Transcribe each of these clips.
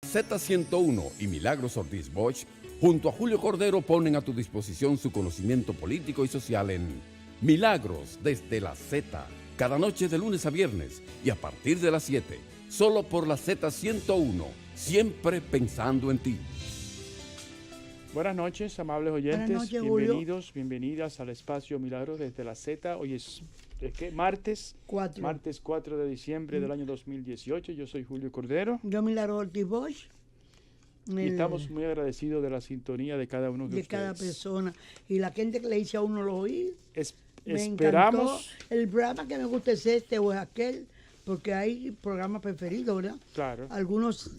Z101 y Milagros Ortiz Bosch, junto a Julio Cordero, ponen a tu disposición su conocimiento político y social en Milagros desde la Z, cada noche de lunes a viernes y a partir de las 7, solo por la Z101, siempre pensando en ti. Buenas noches, amables oyentes. Buenas noches, bienvenidos, bienvenidas al espacio Milagros desde la Z. Hoy es ¿qué? Martes 4 de diciembre del año 2018. Yo soy Julio Cordero. Yo, Milagros Ortiz Bosch. Y estamos muy agradecidos de la sintonía de cada uno de ustedes. Cada persona. Y la gente que le dice a uno lo oí. Me Esperamos. encantó. El programa que me gusta es este o es aquel, porque hay programas preferidos, ¿verdad? Claro. Algunos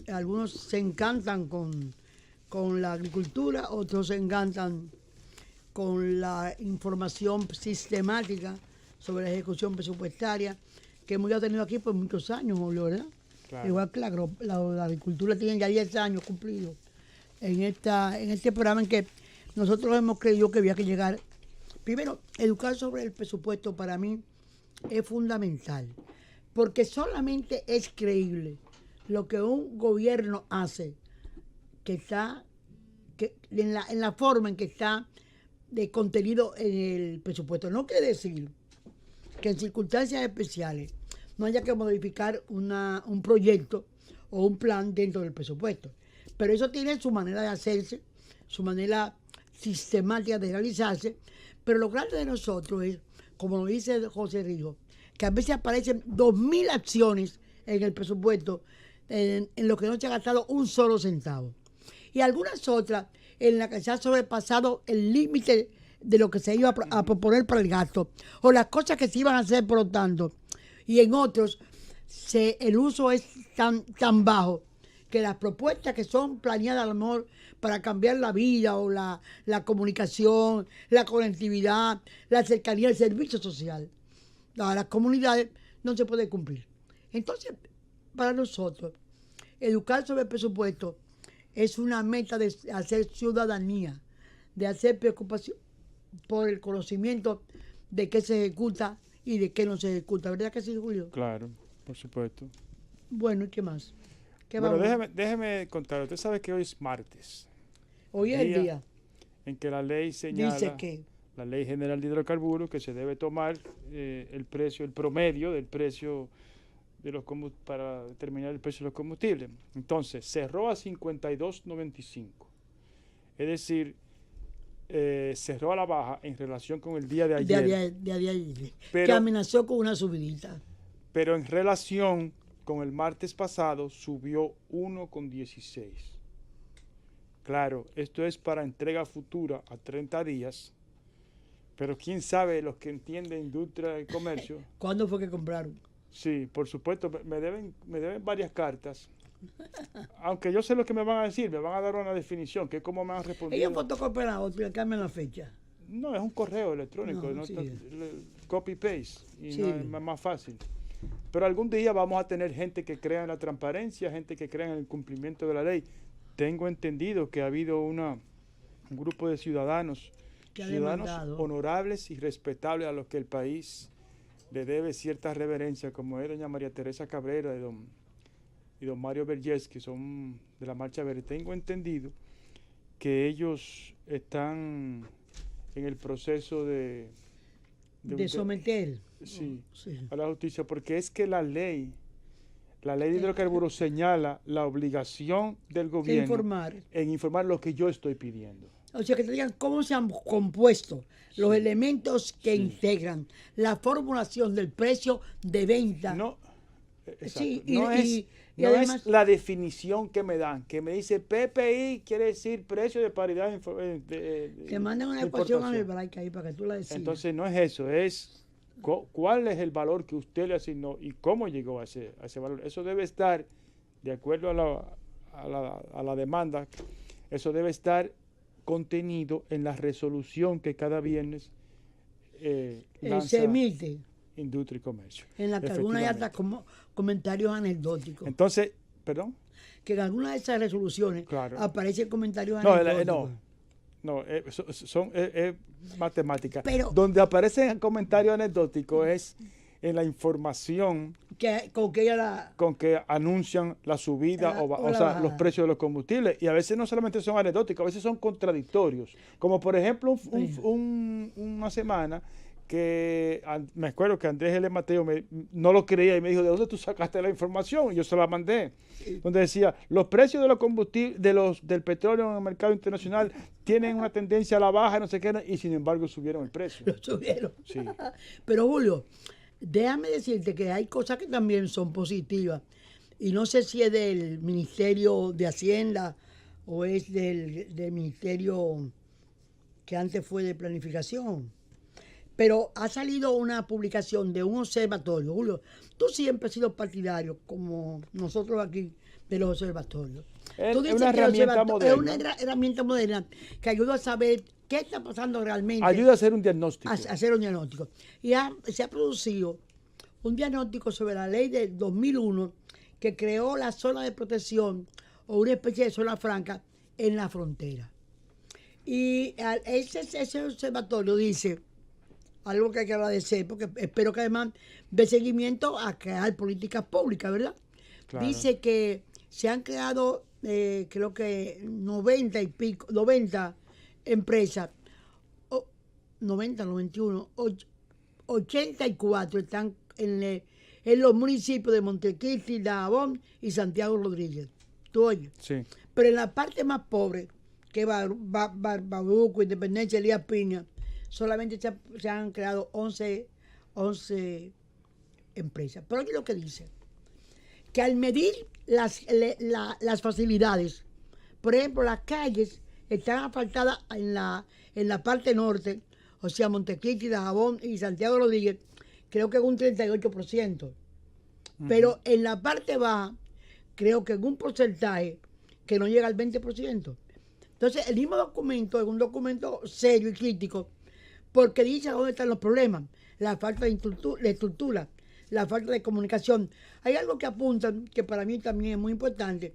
se encantan con la agricultura, otros se encantan con la información sistemática sobre la ejecución presupuestaria que hemos ya tenido aquí por muchos años, Julio, ¿verdad? Claro. Igual que la agricultura tiene ya 10 años cumplidos en este programa en que nosotros hemos creído que había que llegar. Primero, educar sobre el presupuesto para mí es fundamental, porque solamente es creíble lo que un gobierno hace en la forma en que está de contenido en el presupuesto. No quiere decir que en circunstancias especiales no haya que modificar un proyecto o un plan dentro del presupuesto. Pero eso tiene su manera de hacerse, su manera sistemática de realizarse. Pero lo grande de nosotros es, como lo dice José Rijo, que a veces aparecen 2.000 acciones en el presupuesto en lo que no se ha gastado un solo centavo. Y algunas otras en las que se ha sobrepasado el límite de lo que se iba a proponer para el gasto, o las cosas que se iban a hacer por lo tanto. Y en otros el uso es tan bajo que las propuestas que son planeadas a lo mejor para cambiar la vida o la comunicación, la conectividad, la cercanía del servicio social a las comunidades no se puede cumplir. Entonces, para nosotros, educar sobre el presupuesto es una meta de hacer ciudadanía, de hacer preocupación por el conocimiento de qué se ejecuta y de qué no se ejecuta. ¿Verdad que sí, Julio? Claro, por supuesto. Bueno, ¿y qué más? Bueno, déjeme contar. Usted sabe que hoy es martes. Hoy es el día en que la ley señala, dice que la Ley General de Hidrocarburos, que se debe tomar el promedio del precio para determinar el precio de los combustibles. Entonces, cerró a 52.95. Es decir, cerró a la baja en relación con el día de ayer. De ayer, que amenazó con una subidita. Pero en relación con el martes pasado, subió 1,16. Claro, esto es para entrega futura a 30 días. Pero quién sabe, los que entienden industria y comercio. ¿Cuándo fue que compraron? Sí, por supuesto, me deben varias cartas. Aunque yo sé lo que me van a decir, me van a dar una definición, que es como me han respondido. Ellos fotocopian la otra y cambian la fecha. No, es un correo electrónico, No, sí. Copy-paste, y Sí. no es más fácil. Pero algún día vamos a tener gente que crea en la transparencia, gente que crea en el cumplimiento de la ley. Tengo entendido que ha habido un grupo de ciudadanos honorables y respetables a los que el país le debe cierta reverencia, como es doña María Teresa Cabrera y don Mario Vergés, que son de la Marcha Verde. Tengo entendido que ellos están en el proceso de someter a la justicia, porque es que la ley de hidrocarburos señala la obligación del gobierno en informar lo que yo estoy pidiendo. O sea, que te digan cómo se han compuesto los elementos que integran la formulación del precio de venta. No, exacto. Sí, no además, es la definición que me dan, que me dice PPI quiere decir precio de paridad te mandan una ecuación a break ahí para que tú la decidas. Entonces no es eso, es cuál es el valor que usted le asignó y cómo llegó a ese valor. Eso debe estar, de acuerdo a la demanda, eso debe estar contenido en la resolución que cada viernes lanza se emite Industria y Comercio. En la que algunas hay hasta como comentarios anecdóticos. Entonces, ¿perdón? Que en algunas de esas resoluciones aparecen comentarios anecdóticos. No, son matemáticas. Pero donde aparecen comentarios anecdóticos es en la información con que ella la... con que anuncian la subida o sea, bajada. los precios de los combustibles. Y a veces no solamente son anecdóticos, a veces son contradictorios. Como por ejemplo, una semana que me acuerdo que Andrés L. Mateo no lo creía y me dijo, ¿de dónde tú sacaste la información? Y yo se la mandé. Donde decía, los precios de los combustibles, del petróleo en el mercado internacional tienen una tendencia a la baja, no sé qué, y sin embargo subieron el precio. Lo subieron. Sí. Pero Julio, déjame decirte que hay cosas que también son positivas. Y no sé si es del Ministerio de Hacienda o es del Ministerio que antes fue de Planificación. Pero ha salido una publicación de un observatorio. Julio, tú siempre has sido partidario, como nosotros aquí, de los observatorios. Es Tú dices una que el herramienta observatorio moderna. es una herramienta moderna que ayuda a saber qué está pasando realmente. Ayuda a hacer un diagnóstico. A hacer un diagnóstico. Y se ha producido un diagnóstico sobre la ley del 2001 que creó la zona de protección o una especie de zona franca en la frontera. Y ese observatorio dice algo que hay que agradecer, porque espero que además dé seguimiento a crear políticas públicas, ¿verdad? Claro. Dice que se han creado, creo que 90 empresas, 90, 91, 84 están en los municipios de Montecristi, Dajabón y Santiago Rodríguez. ¿Tú oyes? Sí. Pero en la parte más pobre, que Barbabuco, Independencia, Elías Piña, solamente se han creado 11 empresas. Pero oye lo que dice, que al medir las facilidades, por ejemplo, las calles están asfaltadas en la parte norte, o sea, Montecristi, Dajabón y Santiago Rodríguez, creo que es un 38%. Pero en la parte baja, creo que es un porcentaje que no llega al 20%. Entonces, el mismo documento es un documento serio y crítico, porque dice dónde están los problemas, la falta de estructura, la falta de comunicación. Hay algo que apuntan, que para mí también es muy importante,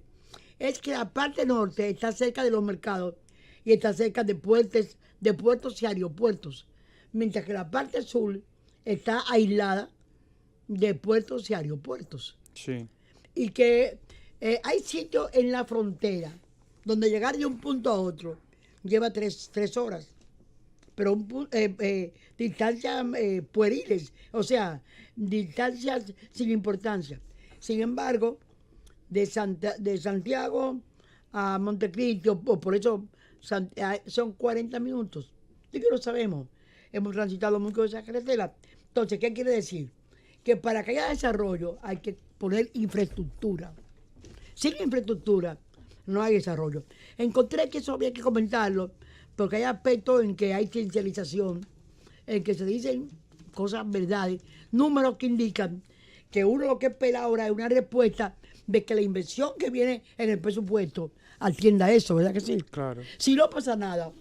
es que la parte norte está cerca de los mercados y está cerca de puertos y aeropuertos, mientras que la parte sur está aislada de puertos y aeropuertos. Sí. Y que hay sitios en la frontera donde llegar de un punto a otro lleva 3 horas, pero distancias pueriles, o sea, distancias sin importancia. Sin embargo, de Santiago a Montecristi, o por eso son 40 minutos. ¿Sí que lo sabemos? Hemos transitado mucho esa carretera. Entonces, ¿qué quiere decir? Que para que haya desarrollo hay que poner infraestructura. Sin infraestructura no hay desarrollo. Encontré que eso había que comentarlo, porque hay aspectos en que hay ciencialización, en que se dicen cosas, verdades, números que indican que uno lo que espera ahora es una respuesta de que la inversión que viene en el presupuesto atienda eso, ¿verdad que sí? Claro. Si no pasa nada,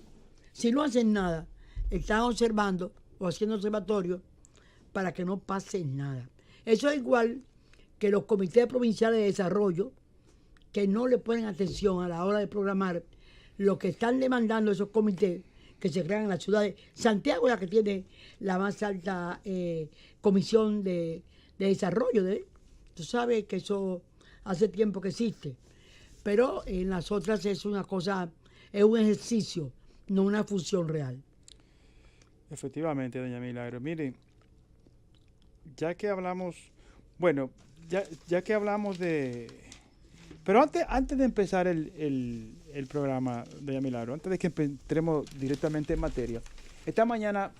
si no hacen nada, están observando o haciendo observatorios para que no pase nada. Eso es igual que los comités provinciales de desarrollo, que no le ponen atención a la hora de programar lo que están demandando esos comités que se crean en las ciudades. Santiago es la que tiene la más alta comisión de desarrollo. Tú sabes que eso hace tiempo que existe. Pero en las otras es una cosa, es un ejercicio, no una función real. Efectivamente, doña Milagro. Miren, ya que hablamos, bueno, ya que hablamos de... Pero antes de empezar el programa, doña Milagro, antes de que entremos directamente en materia, esta mañana,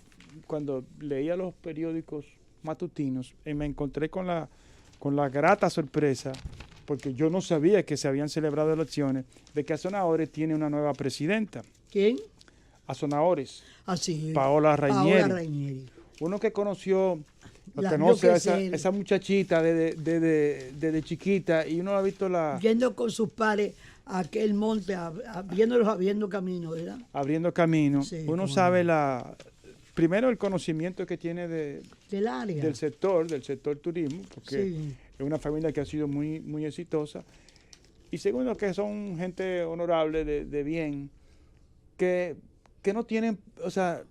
cuando leía los periódicos matutinos, me encontré con la grata sorpresa, porque yo no sabía que se habían celebrado elecciones, de que Azonaores tiene una nueva presidenta. ¿Quién? Azonaores. Así. Paola Rainieri. Paola Rainieri. Uno que conoce a esa muchachita desde chiquita, y uno ha visto yendo con sus pares a aquel monte, viéndolos abriendo camino, ¿verdad? Abriendo camino. Sí, Uno sabe primero el conocimiento que tiene del área. del sector turismo, porque Sí. es una familia que ha sido muy, muy exitosa. Y segundo, que son gente honorable, de bien, que no tienen, o sea,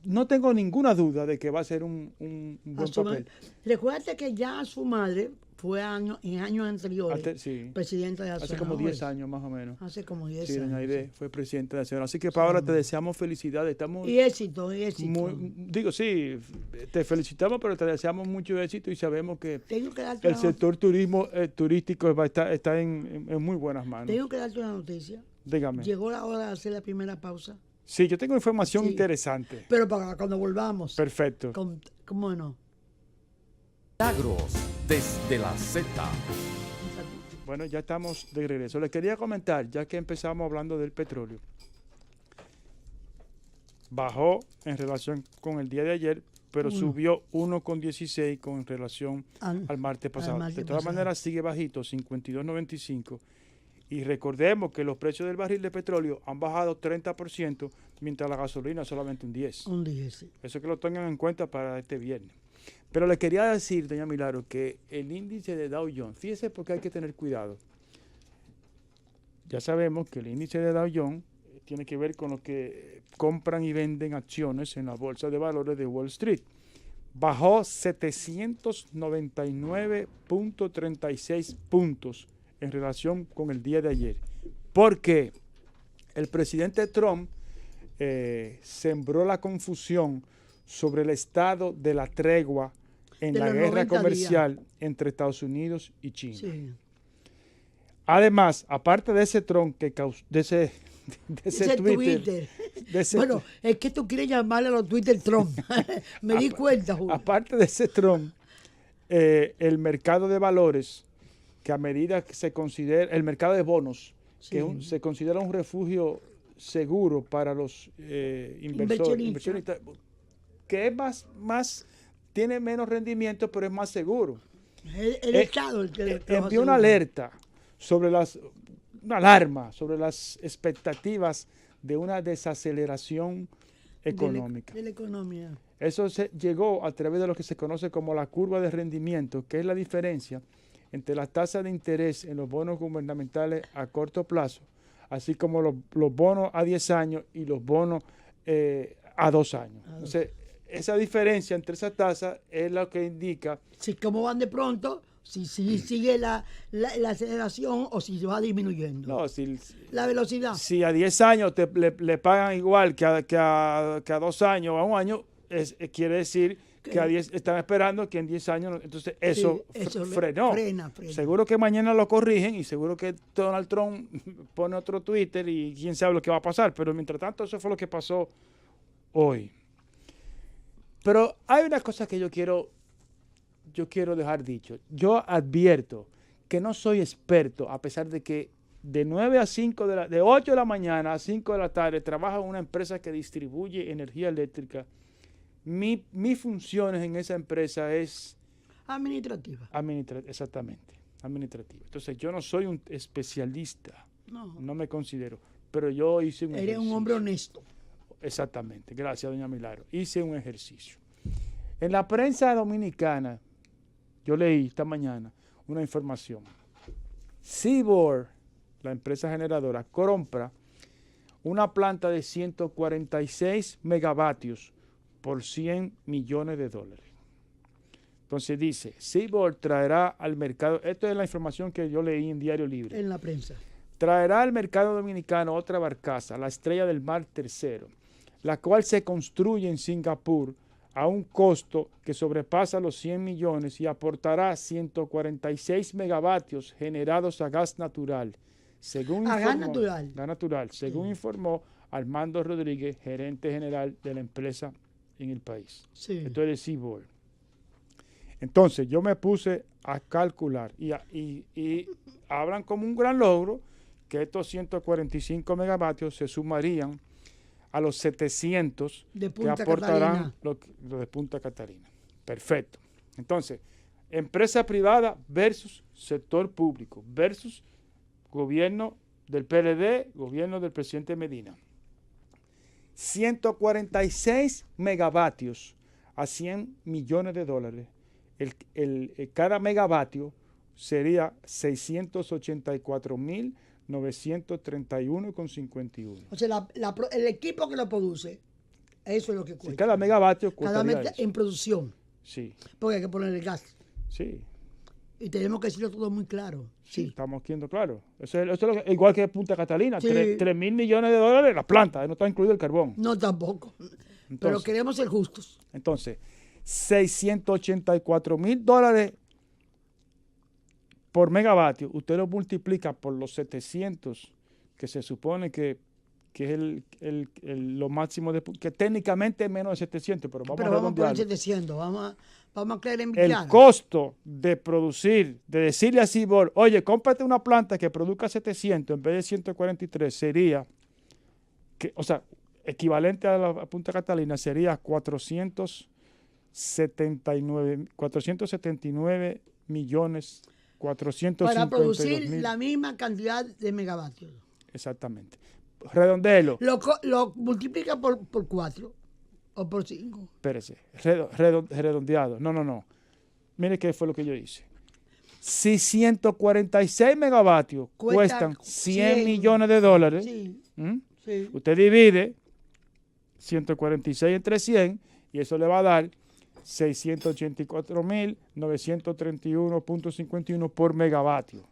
no tengo ninguna duda de que va a ser un buen papel. Recuerda que ya su madre fue en años anteriores Sí, presidenta de la hace como 10 años más o menos. Hace como 10 Sí, años. doña Aide Sí. fue presidenta de la Asociación. Así que, Paola, te deseamos felicidades. Estamos Y éxito, y éxito. sí, te felicitamos, pero te deseamos mucho éxito y sabemos que Tengo que darte el sector turístico está en muy buenas manos. Tengo que darte una noticia. Dígame. Llegó la hora de hacer la primera pausa. Sí, yo tengo información Sí. interesante. Pero para cuando volvamos. Perfecto. ¿Cómo no? Milagros desde la Z. Bueno, ya estamos de regreso. Les quería comentar, ya que empezamos hablando del petróleo, bajó en relación con el día de ayer, pero subió 1,16 con relación al martes pasado. De todas maneras, sigue bajito, 52.95. Y recordemos que los precios del barril de petróleo han bajado 30%, mientras la gasolina solamente un 10%. Un 10, sí. Eso que lo tengan en cuenta para este viernes. Pero le quería decir, doña Milagro, que el índice de Dow Jones, fíjese porque hay que tener cuidado. Ya sabemos que el índice de Dow Jones tiene que ver con lo que compran y venden acciones en la bolsa de valores de Wall Street. Bajó 799.36 puntos en relación con el día de ayer. Porque el presidente Trump sembró la confusión sobre el estado de la tregua en la guerra comercial entre Estados Unidos y China. Sí. Además, aparte de ese Trump que de ese Twitter. Bueno, es que tú quieres llamarle a los Twitter Trump. Me di cuenta, Julio. Aparte de ese Trump, el mercado de valores, que a medida que se considera, el mercado de bonos, Sí. que se considera un refugio seguro para los inversionistas, que es tiene menos rendimiento, pero es más seguro. El Estado el que envió una alerta una alarma sobre las expectativas de una desaceleración económica. De la economía. Eso llegó a través de lo que se conoce como la curva de rendimiento, que es la diferencia entre las tasas de interés en los bonos gubernamentales a corto plazo, así como los bonos a 10 años y los bonos a 2 años. Entonces, esa diferencia entre esas tasas es lo que indica Si cómo van de pronto, si sigue la aceleración o si va disminuyendo. no, La velocidad. si a 10 años le pagan igual que a 2 años o a 1 año, quiere decir que a 10 están esperando que en 10 años, entonces eso frenó. Frena. Seguro que mañana lo corrigen y seguro que Donald Trump pone otro Twitter y quién sabe lo que va a pasar, pero mientras tanto eso fue lo que pasó hoy. Pero hay una cosa que yo quiero dejar dicho. Yo advierto que no soy experto, a pesar de que de 9 a 5 de 8 de la mañana a 5 de la tarde trabajo en una empresa que distribuye energía eléctrica. Mi funciones en esa empresa es Administrativa. exactamente, administrativa. Entonces yo no soy un especialista, no me considero, pero yo hice un ejercicio. Eres un hombre honesto. Exactamente, gracias doña Milagro. Hice un ejercicio. En la prensa dominicana, yo leí esta mañana una información. Seaboard, la empresa generadora, compra una planta de 146 megavatios por $100 millones. Entonces dice, Seaboard traerá al mercado, esto es la información que yo leí en Diario Libre. En la prensa. Traerá al mercado dominicano otra barcaza, la Estrella del Mar III, la cual se construye en Singapur a un costo que sobrepasa los 100 millones y aportará 146 megavatios generados a gas natural. Gas natural. Gas natural, según informó Armando Rodríguez, gerente general de la empresa en el país. Sí. Esto es de Seaboard. Entonces, yo me puse a calcular y hablan como un gran logro que estos 145 megavatios se sumarían a los 700 que aportarán los de Punta Catalina. Perfecto. Entonces, empresa privada versus sector público, versus gobierno del PLD, gobierno del presidente Medina. 146 megavatios a 100 millones de dólares. Cada megavatio sería 684.931,51. O sea, el equipo que lo produce. Eso es lo que Si cuesta. cada megavatio Cada cuesta mes en producción, Sí, porque hay que poner el gas. sí. Y tenemos que decirlo todo muy claro. Sí. Estamos quedando claro. Eso es lo que- igual que Punta Catalina, Sí. 3.000 millones de dólares la planta, no está incluido el carbón. No tampoco. Pero Entonces, queremos ser justos. Entonces, $684,000 por megavatio, usted lo multiplica por los 700, que se supone que es lo máximo, que técnicamente es menos de 700, pero vamos a Pero vamos a poner redondearlo. 700. Vamos a creer en El claro. costo de producir, de decirle a Cibor, oye, cómprate una planta que produzca 700 en vez de 143, sería, o sea, equivalente a la Punta Catalina, sería 479 millones, Para 452 producir mil. la misma cantidad de megavatios. Exactamente. Redondelo. Lo multiplica por 4 o por 5. Espérese. Redondeado. No. Mire qué fue lo que yo hice. Si 146 megavatios cuestan 100 millones de dólares, Sí, ¿m? sí. Usted divide 146 entre 100 y eso le va a dar 684,931.51 por megavatio.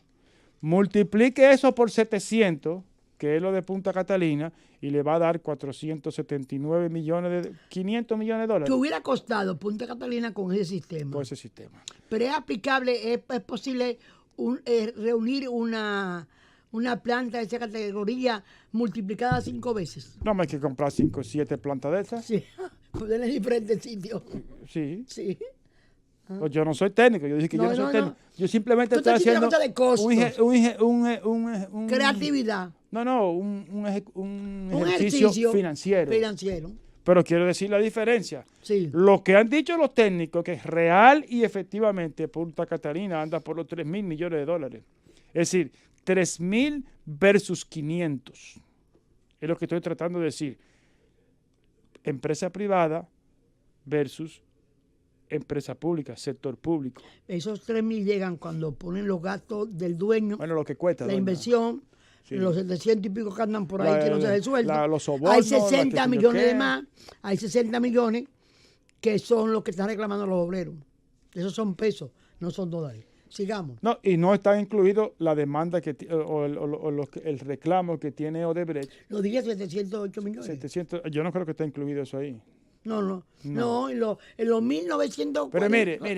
Multiplique eso por 700, que es lo de Punta Catalina, y le va a dar 479 millones 500 millones de dólares Que hubiera costado Punta Catalina con ese sistema. por ese sistema. Pero es aplicable, es posible reunir una planta de esa categoría multiplicada 5 veces. No me hay que comprar 5 o 7 plantas de esas. Sí, ponerla en diferentes sitios. Sí. Sí. Pues yo no soy técnico, yo dije que yo no soy técnico. Yo simplemente Tú estoy estás diciendo haciendo una cosa de costos. un Creatividad. un ejercicio financiero. Financiero. Pero quiero decir la diferencia. Sí. Lo que han dicho los técnicos, que es real y efectivamente Punta Catalina anda por los 3.000 millones de dólares. Es decir, 3.000 versus 500. Es lo que estoy tratando de decir. Empresa privada versus empresa pública, sector público. Esos 3.000 llegan cuando ponen los gastos del dueño, Bueno, lo que cuesta. la doña. inversión, Sí. los 700 y pico que andan por ahí que no se resuelven. Los sobornos, Hay la 60 que sé yo millones qué. de más, hay 60 millones que son los que están reclamando los obreros. Esos son pesos, no son dólares. Sigamos. No, y no está incluido la demanda el reclamo que tiene Odebrecht. Lo dije 708 millones. 700, yo no creo que esté incluido eso ahí. No, en los 1940. Pero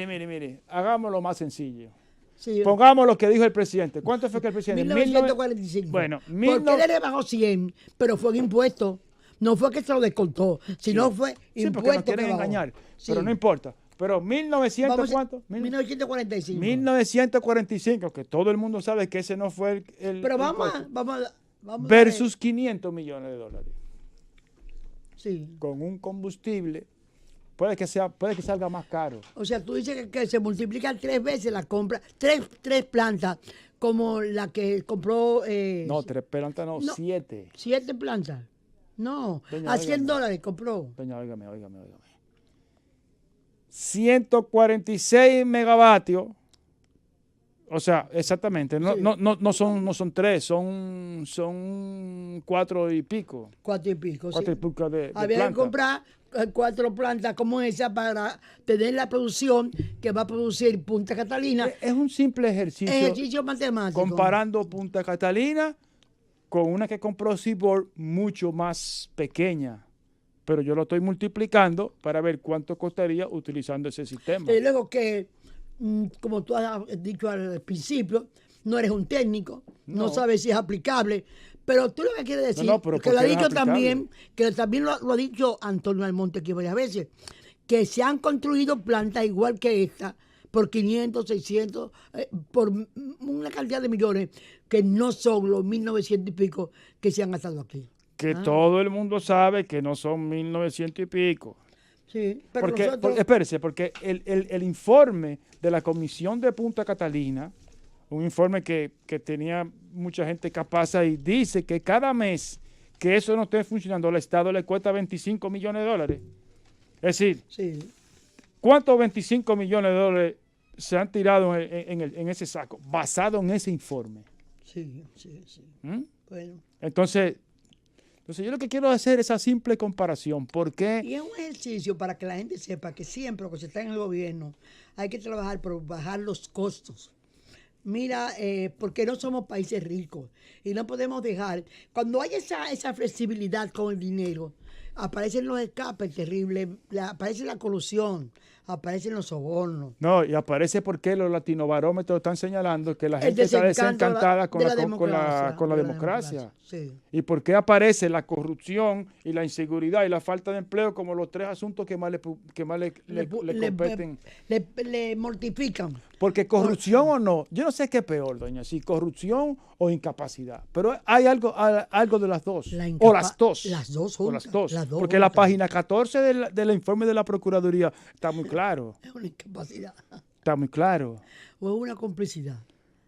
mire, hagámoslo más sencillo. Sí, Pongamos lo que dijo el presidente. ¿Cuánto fue que el presidente? 1945. Bueno, Porque él le bajó 100, pero fue en impuesto. No fue que se lo descontó, sino fue Sí, porque impuesto nos quieren que bajó. engañar. Sí. Pero no importa. Pero 1900, Vamos a- ¿cuánto? 1945. 1945, que todo el mundo sabe que ese no fue el Pero vamos impuesto. a Versus 500 millones de dólares. Sí. Con un combustible, puede que salga más caro. O sea, tú dices que se multiplican 3 veces la compra, tres plantas, como la que compró. No, 3 plantas, no, No. 7. 7 plantas. No, Doña, a 100 óigame. dólares compró. Doña, óigame. 146 megavatios. O sea, exactamente. No, Sí. no son 3, son 4 y pico. 4 y pico. 4 y Sí. pico de Había que planta. comprar 4 plantas como esa para tener la producción que va a producir Punta Catalina. Es un simple Ejercicio matemático. comparando Punta Catalina con una que compró Seaboard mucho más pequeña. Pero yo lo estoy multiplicando para ver cuánto costaría utilizando ese sistema. Y luego que, como tú has dicho al principio, no eres un técnico, no No. sabes si es aplicable, pero tú lo que quieres decir, No, pero que lo ha ¿por qué no es dicho también, aplicable? que también lo ha dicho Antonio Almonte aquí varias veces, que se han construido plantas igual que esta por 500, 600, por una cantidad de millones que no son los 1900 y pico que se han gastado aquí. Que todo el mundo sabe que no son 1900 y pico. Sí, pero Porque, nosotros... espérese, porque el informe de la Comisión de Punta Catalina, un informe que tenía mucha gente capaz ahí, dice que cada mes que eso no esté funcionando, al Estado le cuesta 25 millones de dólares. Es decir, Sí. ¿cuántos 25 millones de dólares se han tirado en ese saco, basado en ese informe? Sí. ¿Mm? Bueno. Entonces, Entonces yo lo que quiero hacer es esa simple comparación. ¿Por qué? Y es un ejercicio para que la gente sepa que siempre cuando se está en el gobierno hay que trabajar por bajar los costos. Mira, porque no somos países ricos y no podemos dejar, cuando hay esa flexibilidad con el dinero, aparecen los escapes terribles, aparece la colusión, aparecen los sobornos. No, y aparece porque los latinobarómetros están señalando que la El gente está desencanto desencantada con de la, la con la de democracia. Sí. ¿Y por qué aparece la corrupción y la inseguridad y la falta de empleo como los tres asuntos que más le competen? Le mortifican. Porque corrupción o no, yo no sé qué es peor, doña, si corrupción o incapacidad, pero hay algo de las dos, o las dos. Las dos o juntas. las dos, Las dos porque la juntas. página 14 del informe de la Procuraduría está muy claro, Es una incapacidad está muy claro. o es una complicidad.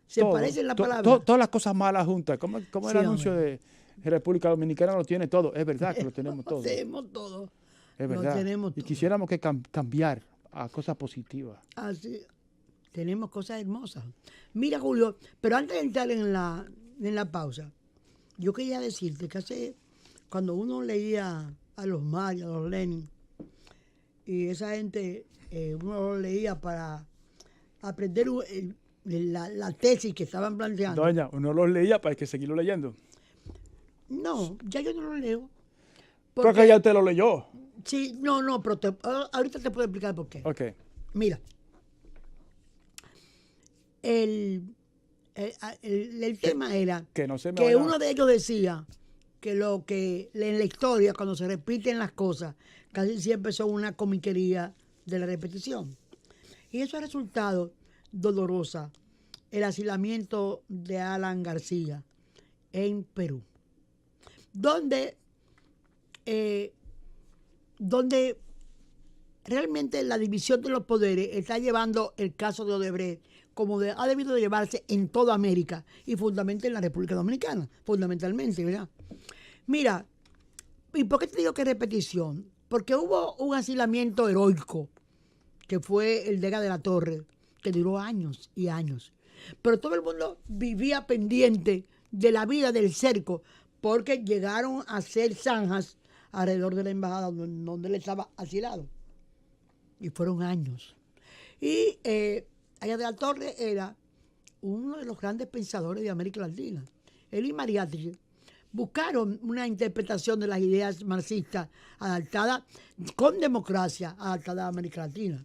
Se Todo, parecen las palabras. todas las cosas malas juntas, como Sí, el anuncio hombre. de República Dominicana lo tiene todo, es verdad que lo tenemos todo, Lo tenemos todo. es Lo verdad, tenemos y todo. quisiéramos que cambiar a cosas positivas. Así, tenemos cosas hermosas. Mira, Julio, pero antes de entrar en la pausa, yo quería decirte que cuando uno leía a los Marx, a los Lenin, y esa gente, uno lo leía para aprender la tesis que estaban planteando. Doña, uno los leía para que seguirlo leyendo. No, ya yo no lo leo. Porque ya usted lo leyó. Sí, no, pero ahorita te puedo explicar por qué. Ok. Mira, el tema era Que no se me que vaya. uno de ellos decía que lo que en la historia, cuando se repiten las cosas, casi siempre son una comiquería de la repetición. Y eso ha resultado dolorosa el asilamiento de Alan García en Perú, donde realmente la división de los poderes está llevando el caso de Odebrecht como ha debido de llevarse en toda América y fundamentalmente en la República Dominicana, fundamentalmente, ¿verdad? Mira, ¿y por qué te digo que repetición? Porque hubo un asilamiento heroico, que fue el de Vega de la Torre, que duró años y años. Pero todo el mundo vivía pendiente de la vida del cerco, porque llegaron a hacer zanjas alrededor de la embajada donde él estaba asilado. Y fueron años. Y Vega de la Torre era uno de los grandes pensadores de América Latina. Él y Mariátegui buscaron una interpretación de las ideas marxistas adaptadas con democracia, adaptada a América Latina.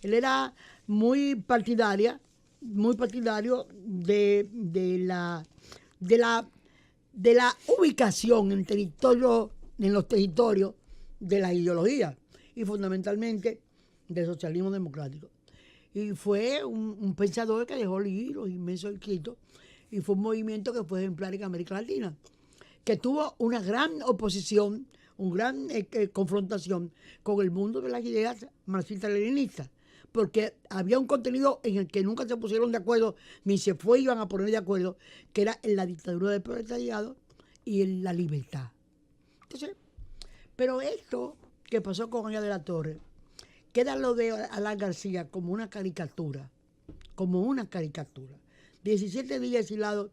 Él era muy partidario de la ubicación en los territorios de la ideología y fundamentalmente del socialismo democrático. Y fue un pensador que dejó libros inmensos escritos y fue un movimiento que fue ejemplar en América Latina, que tuvo una gran oposición, una gran confrontación con el mundo de las ideas marxistas-leninistas, porque había un contenido en el que nunca se pusieron de acuerdo, ni se iban a poner de acuerdo, que era en la dictadura del proletariado y en la libertad. Entonces, pero esto que pasó con Vega de la Torre, queda lo de Alan García como una caricatura, 17 días aislados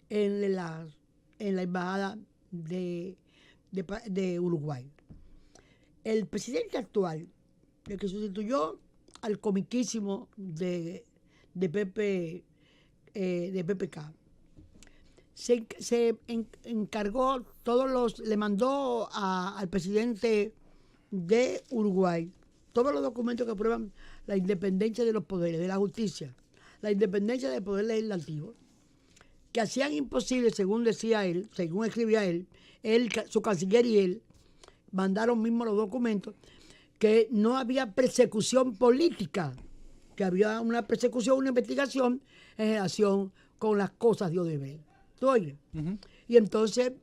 en la embajada de Uruguay. El presidente actual, el que sustituyó al comiquísimo de PPK, se encargó, le mandó al presidente de Uruguay todos los documentos que prueban la independencia de los poderes, de la justicia, la independencia del poder legislativo, que hacían imposible, según decía él, según escribía él, su canciller y él, mandaron mismo los documentos, que no había persecución política, que había una persecución, una investigación en relación con las cosas de Odebrecht. ¿Tú oyes? Uh-huh. Y entonces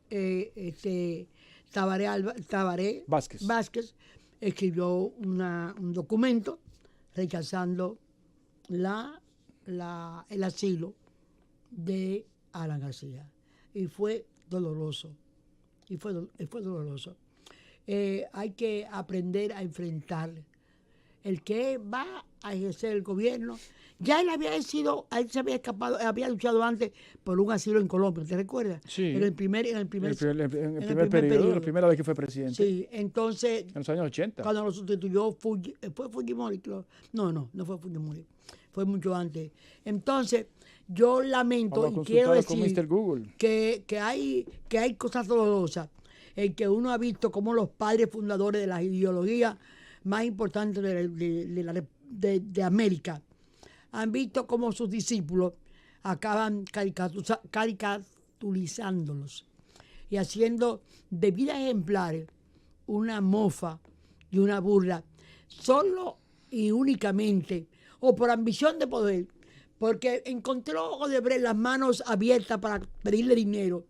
Tabaré Vázquez escribió un documento rechazando el asilo de Alan García. Y fue doloroso. Fue doloroso. Hay que aprender a enfrentar el que va a ejercer el gobierno, ya él se había escapado, había luchado antes por un asilo en Colombia, ¿te recuerdas? Sí. En el primer primer periodo, la primera vez que fue presidente. Sí, entonces, en los años 80. cuando lo sustituyó, ¿fue Fujimori? No fue Fujimori, fue mucho antes. Entonces, yo lamento y quiero decir con Mr. Google. que hay cosas dolorosas en que uno ha visto cómo los padres fundadores de las ideologías más importantes de América han visto cómo sus discípulos acaban caricaturizándolos y haciendo de vidas ejemplares una mofa y una burla, solo y únicamente, o por ambición de poder, porque encontró Odebrecht las manos abiertas para pedirle dinero,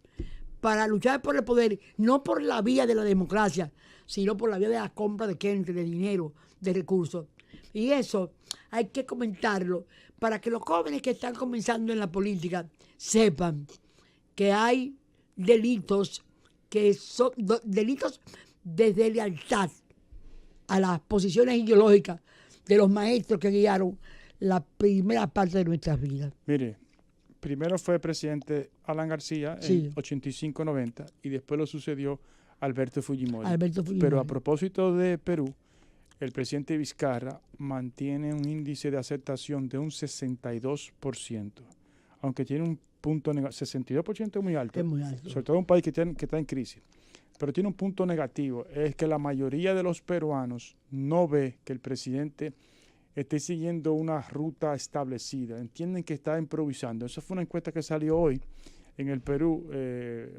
para luchar por el poder, no por la vía de la democracia, sino por la vía de la compra de gente, de dinero, de recursos. Y eso hay que comentarlo para que los jóvenes que están comenzando en la política sepan que hay delitos que son delitos desde lealtad a las posiciones ideológicas de los maestros que guiaron la primera parte de nuestras vidas. Mire, primero fue presidente Alan García en 85-90 y después lo sucedió Alberto Fujimori. Pero a propósito de Perú, el presidente Vizcarra mantiene un índice de aceptación de un 62%, aunque tiene un punto negativo. 62% es muy alto. Es muy alto. Sobre todo en un país que está en crisis. Pero tiene un punto negativo, es que la mayoría de los peruanos no ve que el presidente esté siguiendo una ruta establecida. Entienden que está improvisando. Esa fue una encuesta que salió hoy en el Perú,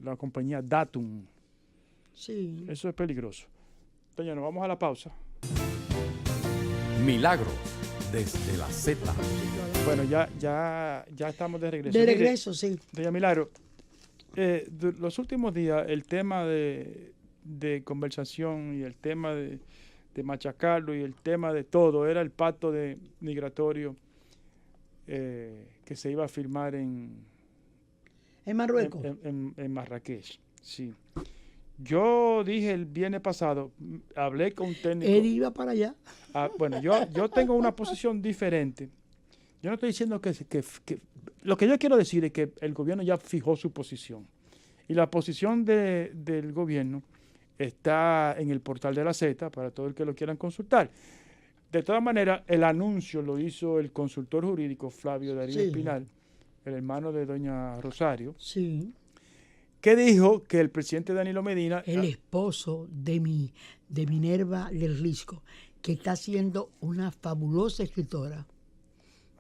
la compañía Datum. Sí. Eso es peligroso. Doña, nos vamos a la pausa. Milagros desde la Z. Bueno, ya estamos de regreso. De regreso, sí. Doña Milagro, los últimos días el tema de conversación y el tema de machacarlo y el tema de todo era el pacto migratorio que se iba a firmar en Marruecos. En Marrakech, sí. Yo dije el viernes pasado, hablé con un técnico. Él iba para allá. Bueno, yo tengo una posición diferente. Yo no estoy diciendo que lo que yo quiero decir es que el gobierno ya fijó su posición. Y la posición del gobierno está en el portal de la Z para todo el que lo quieran consultar. De todas maneras, el anuncio lo hizo el consultor jurídico Flavio Darío Espinal, el hermano de doña Rosario. Sí. Que dijo que el presidente Danilo Medina... El esposo de Minerva del Risco, que está siendo una fabulosa escritora.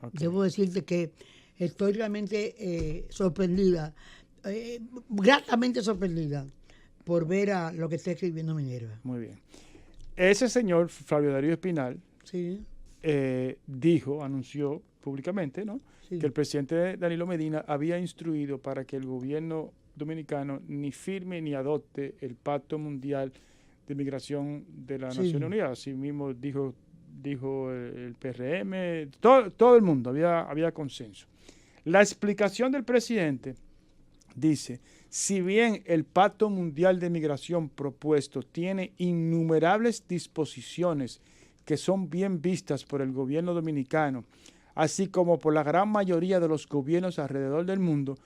Okay. Debo decirte que estoy realmente sorprendida, gratamente sorprendida por ver a lo que está escribiendo Minerva. Muy bien. Ese señor, Flavio Darío Espinal, anunció públicamente, ¿no? Sí. Que el presidente Danilo Medina había instruido para que el gobierno dominicano ni firme ni adopte el Pacto Mundial de Migración de la Naciones Unidas. Así mismo dijo el PRM, todo el mundo, había consenso. La explicación del presidente dice, si bien el Pacto Mundial de Migración propuesto tiene innumerables disposiciones que son bien vistas por el gobierno dominicano, así como por la gran mayoría de los gobiernos alrededor del mundo,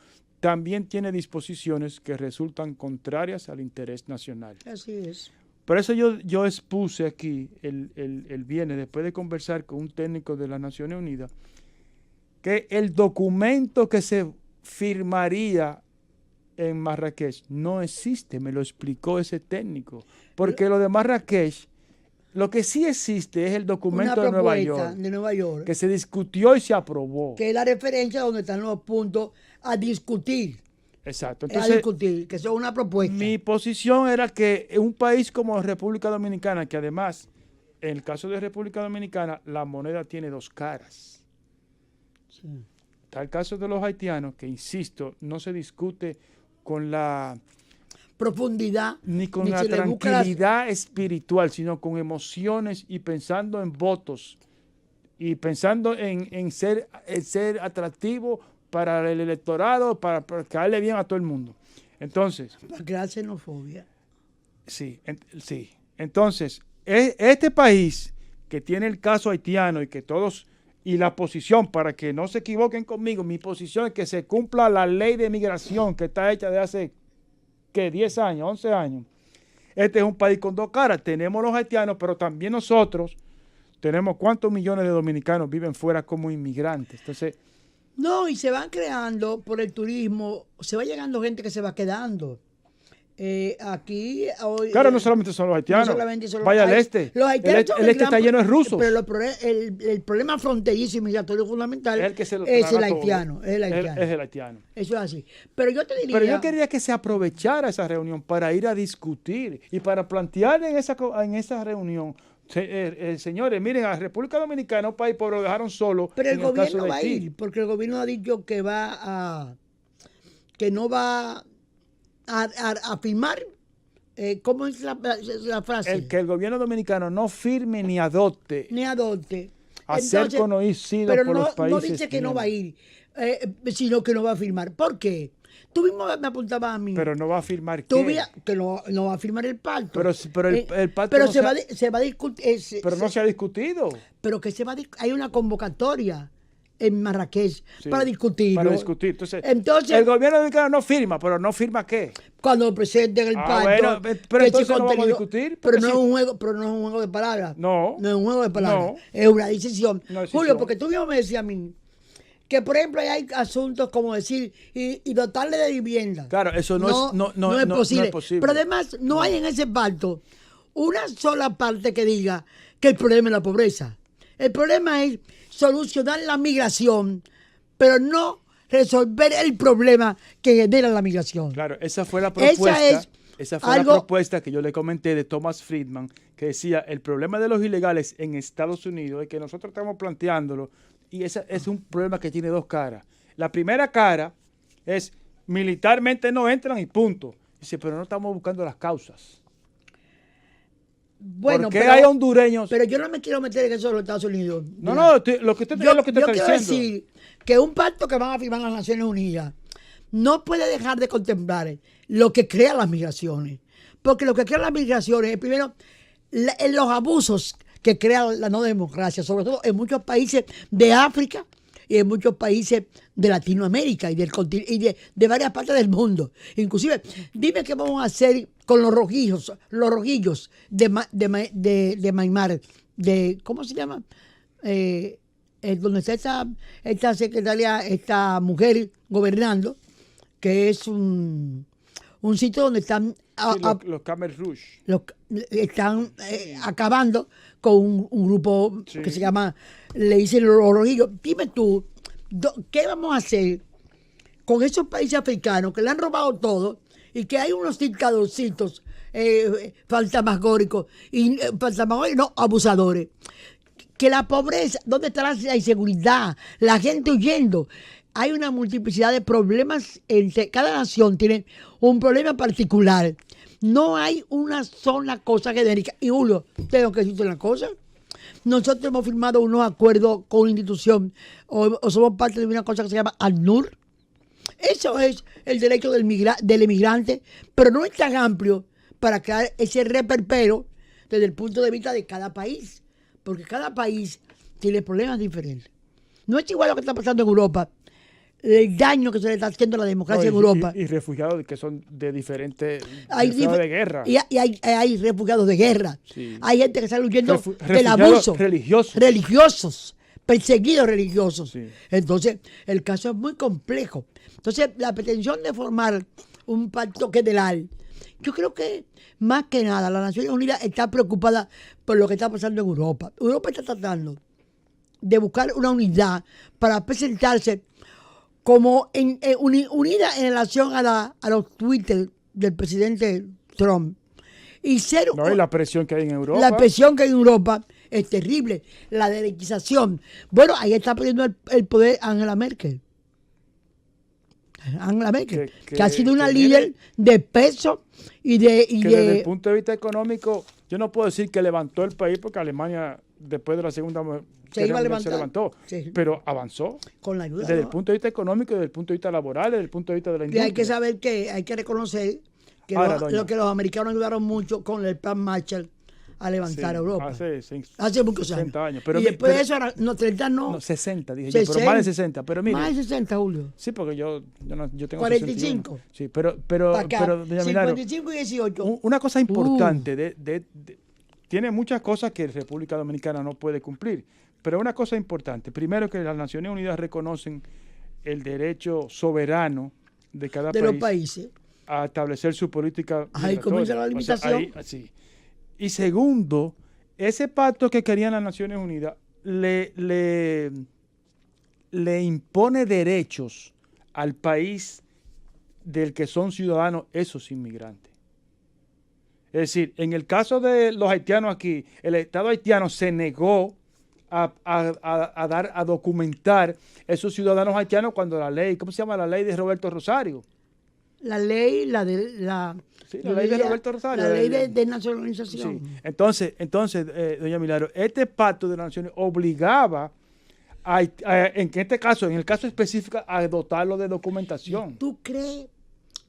también tiene disposiciones que resultan contrarias al interés nacional. Así es. Por eso yo expuse aquí el viernes, después de conversar con un técnico de las Naciones Unidas, que el documento que se firmaría en Marrakech no existe, me lo explicó ese técnico. Porque lo de Marrakech, lo que sí existe es el documento de Nueva York, que se discutió y se aprobó. Que es la referencia donde están los puntos a discutir. Exacto. Entonces, que son una propuesta. Mi posición era que un país como República Dominicana, que además, en el caso de República Dominicana, la moneda tiene dos caras. Sí. Está el caso de los haitianos, que insisto, no se discute con la profundidad, ni con la tranquilidad espiritual, sino con emociones y pensando en votos y pensando en ser atractivo para el electorado, para caerle bien a todo el mundo. Entonces... Para crear xenofobia. Sí. Entonces, este país que tiene el caso haitiano y que todos, y la posición, para que no se equivoquen conmigo, mi posición es que se cumpla la ley de migración que está hecha de hace, ¿qué? 10 años, 11 años. Este es un país con dos caras. Tenemos los haitianos, pero también nosotros tenemos cuántos millones de dominicanos viven fuera como inmigrantes. Entonces, No, y se van creando por el turismo, se va llegando gente que se va quedando. Aquí hoy, claro, no solamente son los haitianos. no solamente son los- Vaya al hay- este. los haitianos son El este está gran lleno de rusos. Pero el problema fronterizo y migratorio fundamental Es el que se lo es traga el todo. haitiano. Es el haitiano. Es el haitiano. Eso es así. Pero yo te diría... Pero yo quería que se aprovechara esa reunión para ir a discutir y para plantear en esa reunión, señores, miren, a la República Dominicana, un país pobre, lo dejaron solo. Pero el en caso gobierno de va a Haití. ir, porque el gobierno ha dicho que que no va a firmar. ¿Cómo es la frase? Que el gobierno dominicano no firme ni adopte Ni adopte. a ser conocido pero por no, los países. no dice que no va a ir, sino que no va a firmar. ¿Por qué? Tú mismo me apuntabas a mí. Pero no va a firmar Tú qué. que no va a firmar el pacto. Pero el pacto pero no se va a discutir. pero no se ha discutido. Pero que hay una convocatoria en Marrakech Sí, para discutirlo. Para discutir. Entonces, Entonces, el gobierno dominicano no firma, pero no firma qué. cuando presenten el pacto, bueno, pero que entonces ese no vamos a contenido- discutir, pero porque no si- es un juego, pero no es un juego de palabras. No. No es un juego de palabras. No. Es una decisión. Una decisión. Julio, porque tú mismo me decías a mí que, por ejemplo, hay asuntos como decir y dotarle de vivienda. Claro, eso no es posible. es posible. Pero además, no hay en ese pacto una sola parte que diga que el problema es la pobreza. El problema es solucionar la migración, pero no resolver el problema que genera la migración. Claro, esa fue la propuesta. es Esa fue algo- la propuesta que yo le comenté de Thomas Friedman, que decía, el problema de los ilegales en Estados Unidos es que nosotros estamos planteándolo y ese es un problema que tiene dos caras. La primera cara es, militarmente no entran y punto. Dice, pero no estamos buscando las causas. Bueno, ¿Por qué pero, hay hondureños? pero yo no me quiero meter en eso de los Estados Unidos. No, Mira, lo que usted, yo, es lo que usted yo está quiero diciendo. decir que un pacto que van a firmar las Naciones Unidas no puede dejar de contemplar lo que crea las migraciones. Porque lo que crea las migraciones es, primero, los abusos que crea la no democracia, sobre todo en muchos países de África y en muchos países de Latinoamérica y de varias partes del mundo. Inclusive, dime qué vamos a hacer con los rojillos de Myanmar, ¿cómo se llama? Donde está esta secretaria, esta mujer gobernando, que es un sitio donde están Sí, los Khmer Rouge. están acabando con un grupo Sí. que se llama, le dicen los rojillos. Dime tú, ¿qué vamos a hacer con esos países africanos que le han robado todo y que hay unos dictadorcitos fantasmagóricos y no, abusadores? Que la pobreza, ¿dónde está la inseguridad? La gente huyendo. Hay una multiplicidad de problemas. Cada nación tiene un problema particular. No hay una sola cosa genérica. Y Julio, tengo que decirte una cosa. Nosotros hemos firmado unos acuerdos con una institución o somos parte de una cosa que se llama ACNUR. Eso es el derecho del inmigrante, pero no es tan amplio para crear ese reperpero desde el punto de vista de cada país. Porque cada país tiene problemas diferentes. No es igual lo que está pasando en Europa. El daño que se le está haciendo a la democracia en Europa. Y refugiados que son de diferentes Hay refugiados de guerra. Y hay refugiados de guerra. Sí. Hay gente que está huyendo del Refugiados abuso. religiosos. Religiosos. Perseguidos religiosos. Sí. Entonces, el caso es muy complejo. Entonces, la pretensión de formar un pacto federal, yo creo que más que nada la Naciones Unidas está preocupada por lo que está pasando en Europa. Europa está tratando de buscar una unidad para presentarse como unida en relación a los Twitter del presidente Trump. Y ser No, y la presión que hay en Europa. la presión que hay en Europa es terrible. La derechización. Bueno, ahí está perdiendo el poder Angela Merkel. Angela Merkel, que ha sido una líder de peso y de... que desde el punto de vista económico, yo no puedo decir que levantó el país porque Alemania, después de la Segunda Se iba a Guerra Mundial, levantar. se levantó, Sí. pero avanzó. con la ayuda. Desde el ¿no? punto de vista económico, desde el punto de vista laboral, desde el punto de vista de la Y industria. hay que saber que hay que reconocer que Ahora, lo doña. que los americanos ayudaron mucho con el plan Marshall a levantar Sí, a Europa. Hace muchos 60 años. años. Pero y después de eso, no, 30 no. No, 60, dije yo, pero más de 60. Pero mire, más de 60, Julio. sí, porque yo tengo 45. 61. Sí, pero Acá, doña Milagro, 55 y 18. una cosa importante, tiene muchas cosas que República Dominicana no puede cumplir, pero una cosa importante, primero que las Naciones Unidas reconocen el derecho soberano de cada de país los países. a establecer su política Ahí comienza la limitación. sí. Y segundo, ese pacto que querían las Naciones Unidas le impone derechos al país del que son ciudadanos esos inmigrantes. Es decir, en el caso de los haitianos aquí, el Estado haitiano se negó a documentar esos ciudadanos haitianos cuando la ley, ¿cómo se llama? La ley de Roberto Rosario. La ley, Sí, la ley de Roberto Rosario. La ley de nacionalización. Sí. Entonces, doña Milagro, este pacto de las Naciones obligaba en este caso, en el caso específico, a dotarlo de documentación. ¿Tú crees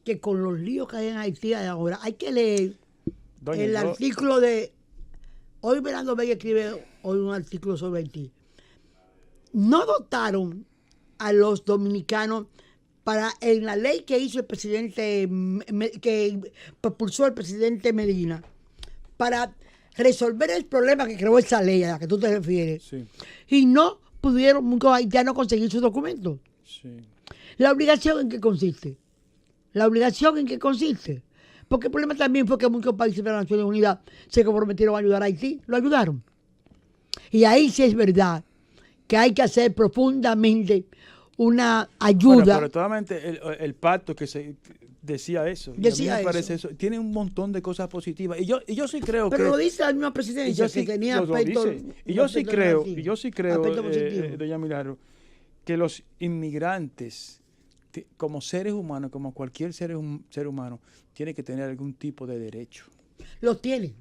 que con los líos que hay en Haití ahora hay que leer artículo de... Hoy Bernardo Vega escribe hoy un artículo sobre Haití. No dotaron a los dominicanos para en la ley que hizo el presidente, que propulsó el presidente Medina, para resolver el problema que creó esa ley a la que tú te refieres. Sí. Y no pudieron muchos haitianos conseguir sus documentos. Sí. ¿La obligación en qué consiste? ¿La obligación en qué consiste? Porque el problema también fue que muchos países de las Naciones Unidas se comprometieron a ayudar a Haití, lo ayudaron. Y ahí sí es verdad que hay que hacer profundamente una ayuda. Bueno, pero totalmente el pacto que se decía eso. Decía a mí me parece eso. Tiene un montón de cosas positivas. Y yo sí creo pero que... lo dice la misma presidencia, que tenía aspectos... Y yo sí creo, positivo. doña Milagro, que los inmigrantes, como seres humanos, como cualquier ser humano, tiene que tener algún tipo de derecho. Los tienen.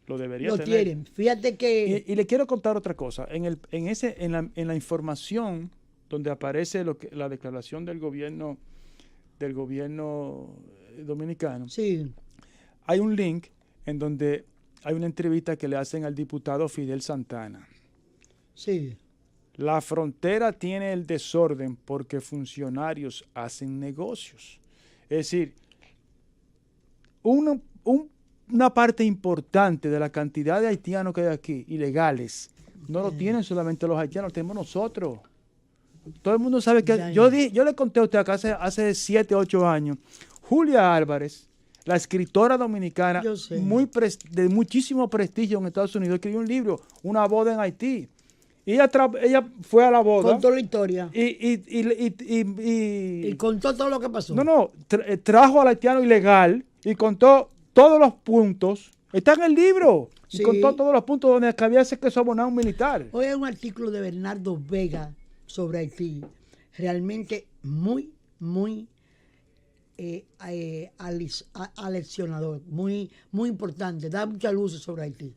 Lo debería Lo tener. tienen. Fíjate que... Y le quiero contar otra cosa. En la información donde aparece la declaración del gobierno dominicano, Sí. hay un link en donde hay una entrevista que le hacen al diputado Fidel Santana. Sí. La frontera tiene el desorden porque funcionarios hacen negocios. Es decir, una parte importante de la cantidad de haitianos que hay aquí, ilegales, no lo tienen solamente los haitianos, lo tenemos nosotros. Todo el mundo sabe que... Yo le conté a usted acá hace 7, 8 años, Julia Álvarez, la escritora dominicana, de muchísimo prestigio en Estados Unidos, escribió un libro, Una boda en Haití. Y ella fue a la boda. Contó la historia. Y contó todo lo que pasó. Trajo al haitiano ilegal y contó todos los puntos. Está en el libro. Y contó todos los puntos donde había que sobornar a un militar. Hoy hay un artículo de Bernardo Vega sobre Haití. Realmente muy, muy aleccionador. Muy, muy importante. Da mucha luz sobre Haití.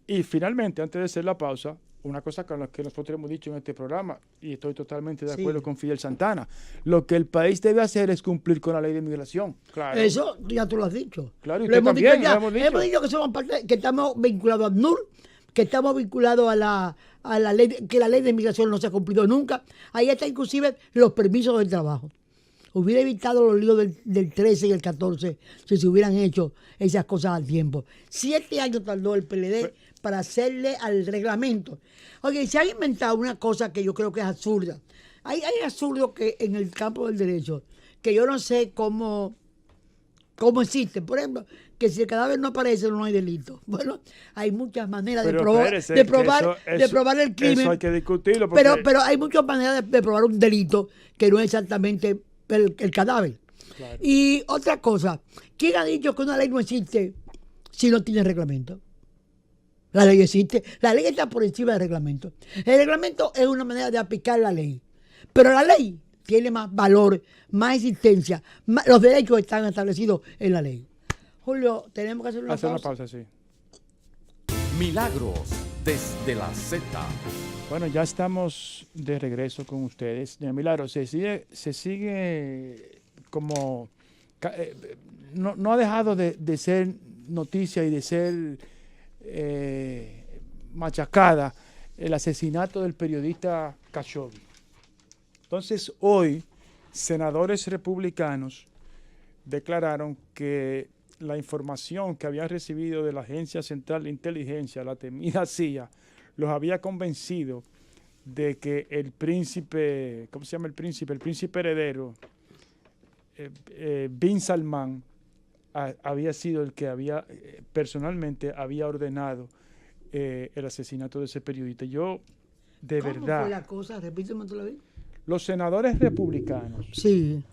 Y finalmente, antes de hacer la pausa, una cosa con la que nosotros hemos dicho en este programa, y estoy totalmente de acuerdo con Fidel Santana, lo que el país debe hacer es cumplir con la ley de inmigración. Claro. Eso ya tú lo has dicho. Claro, y lo hemos también, dicho ya. Hemos dicho que somos parte, que estamos vinculados a ACNUR, que estamos vinculados a la ley, que la ley de inmigración no se ha cumplido nunca. Ahí está inclusive los permisos del trabajo. Hubiera evitado los líos del 13 y el 14 si se hubieran hecho esas cosas al tiempo. 7 años tardó el PLD para hacerle al reglamento. Oye, se ha inventado una cosa que yo creo que es absurda. Hay absurdo que en el campo del derecho, que yo no sé cómo existe. Por ejemplo, que si el cadáver no aparece no hay delito. Bueno, hay muchas maneras de probar el crimen. Eso hay que discutirlo. Pero hay muchas maneras de probar un delito que no es exactamente el cadáver. Claro. Y otra cosa, ¿quién ha dicho que una ley no existe si no tiene reglamento? La ley existe. La ley está por encima del reglamento. El reglamento es una manera de aplicar la ley. Pero la ley tiene más valor, más existencia. Los derechos están establecidos en la ley. Julio, tenemos que hacer una pausa. Sí. Milagros desde la Z. Bueno, ya estamos de regreso con ustedes. Milagros, se sigue como... No ha dejado de ser noticia y de ser machacada el asesinato del periodista Khashoggi. Entonces hoy senadores republicanos declararon que la información que habían recibido de la Agencia Central de Inteligencia, la temida CIA, los había convencido de que el príncipe, ¿cómo se llama el príncipe? El príncipe heredero, Bin Salman, había sido el que había personalmente había ordenado el asesinato de ese periodista. Yo, de ¿Cómo verdad, fue la cosa? Repíteme otra vez. los senadores republicanos Sí,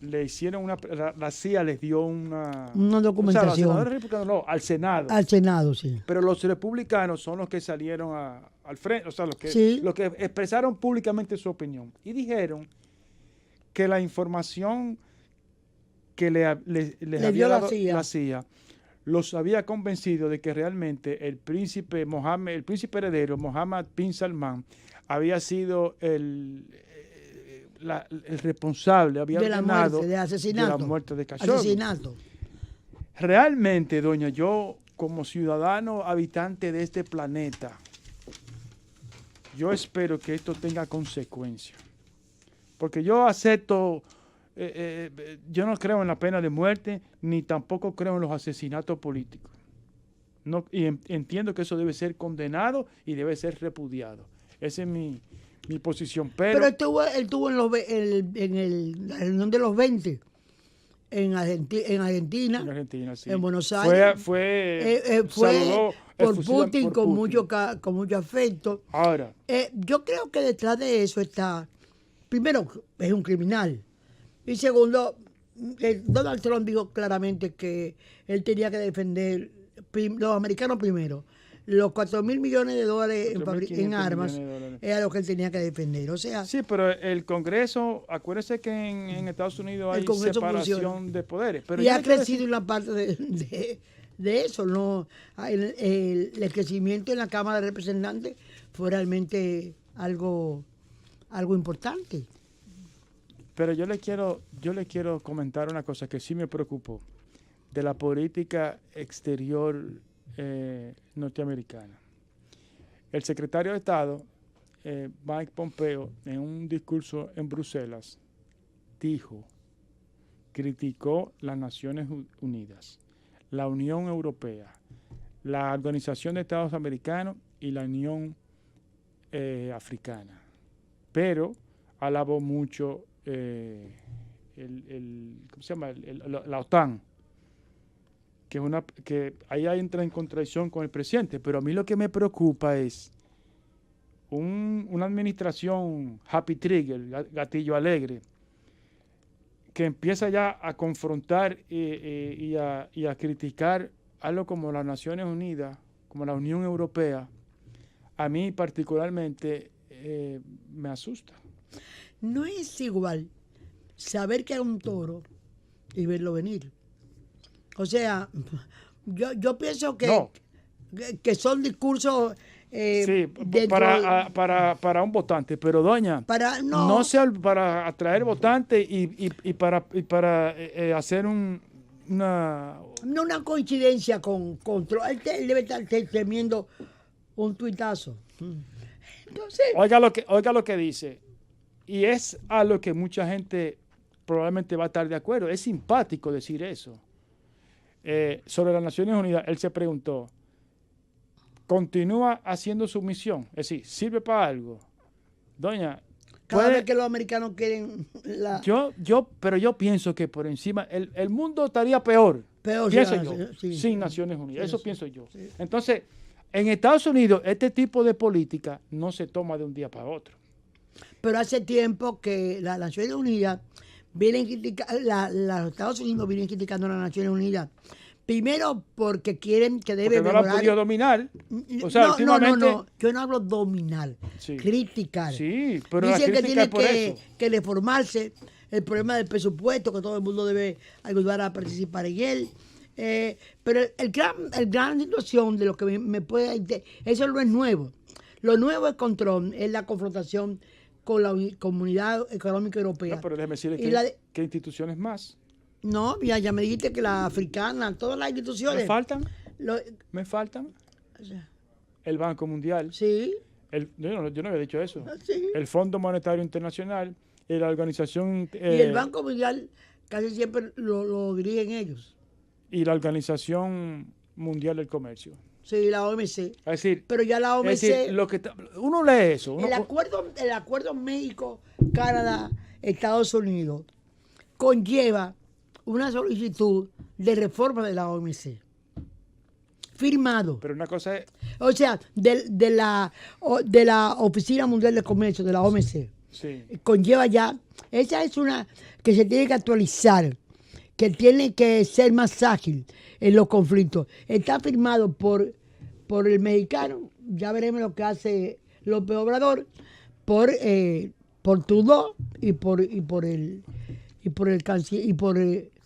le hicieron la CIA les dio una documentación. O sea, los senadores republicanos no, al Senado. Al Senado, sí. Pero los republicanos son los que salieron al frente, o sea, Sí. los que expresaron públicamente su opinión. Y dijeron que la información que les había dio dado la CIA. los había convencido de que realmente el príncipe heredero, Mohammed bin Salman, había sido el responsable, había De la ordenado muerte, de asesinato. de la muerte de Khashoggi. Asesinato. Realmente, doña, yo como ciudadano habitante de este planeta, yo espero que esto tenga consecuencias. Porque yo acepto, yo no creo en la pena de muerte, ni tampoco creo en los asesinatos políticos. No, y entiendo que eso debe ser condenado y debe ser repudiado. Esa es mi posición. Pero él estuvo en la reunión de los 20 en Argentina, Sí. en Buenos Aires. Fue Fue por Putin por con Putin. mucho afecto. Ahora, Yo creo que detrás de eso está, primero, es un criminal. Y segundo, Donald Trump dijo claramente que él tenía que defender los americanos primero. Los $4.000 millones en armas era lo que él tenía que defender. O sea, sí, pero el Congreso, acuérdese que en Estados Unidos hay separación de poderes. Pero y ha crecido en la parte de eso, ¿no? El crecimiento en la Cámara de Representantes fue realmente algo importante. Pero yo le quiero comentar una cosa que sí me preocupó de la política exterior norteamericana. El secretario de Estado, Mike Pompeo, en un discurso en Bruselas, criticó las Naciones Unidas, la Unión Europea, la Organización de Estados Americanos y la Unión Africana. Pero alabó mucho ¿cómo se llama? La OTAN. Que ahí entra en contradicción con el presidente, pero a mí lo que me preocupa es una administración happy trigger, gatillo alegre, que empieza ya a confrontar y a criticar algo como las Naciones Unidas, como la Unión Europea. A mí particularmente me asusta. No es igual saber que hay un toro y verlo venir. O sea, yo pienso que son discursos sí, para un votante, pero doña, no sea para atraer votantes y para hacer una coincidencia con control. Él debe estar temiendo un tuitazo. Entonces, oiga lo que dice, y es a lo que mucha gente probablemente va a estar de acuerdo. Es simpático decir eso. Sobre las Naciones Unidas, él se preguntó, ¿continúa haciendo su misión? Es decir, ¿sirve para algo? Doña, cada vez que los americanos quieren pero yo pienso que por encima, el mundo estaría peor pienso yo, sin Naciones Unidas. Eso pienso yo. Sí. Entonces, en Estados Unidos, este tipo de política no se toma de un día para otro. Pero hace tiempo que las Naciones Unidas vienen criticando, los Estados Unidos vienen criticando a las Naciones Unidas. Primero porque quieren que debe mejorar. No la han podido dominar. O sea, no, yo no hablo dominar, criticar. Sí, pero dicen la que tiene por eso. que reformarse el problema del presupuesto, que todo el mundo debe ayudar a participar en él. Pero el gran situación de lo que me puede... Eso no es nuevo. Lo nuevo es control, es la confrontación con la Comunidad Económica Europea. No, pero déjeme decirle ¿qué instituciones más? No, mira, ya me dijiste que la africana, todas las ¿Me instituciones. faltan? lo- ¿Me faltan? o sea, El Banco Mundial. sí, Yo no había dicho eso. sí. El Fondo Monetario Internacional y la Organización... Y el Banco Mundial casi siempre lo dirigen ellos. y la Organización Mundial del Comercio. Sí, la OMC. Es decir, Pero ya la OMC, es decir, uno lee eso. el acuerdo México, Canadá, Estados Unidos conlleva una solicitud de reforma de la OMC. Firmado. Pero una cosa es... O sea, de la Oficina Mundial de Comercio, de la OMC. Sí. Conlleva ya, esa es una que se tiene que actualizar, que tiene que ser más ágil en los conflictos. Está firmado por el mexicano, ya veremos lo que hace López Obrador, por Trudeau y por el canciller, y por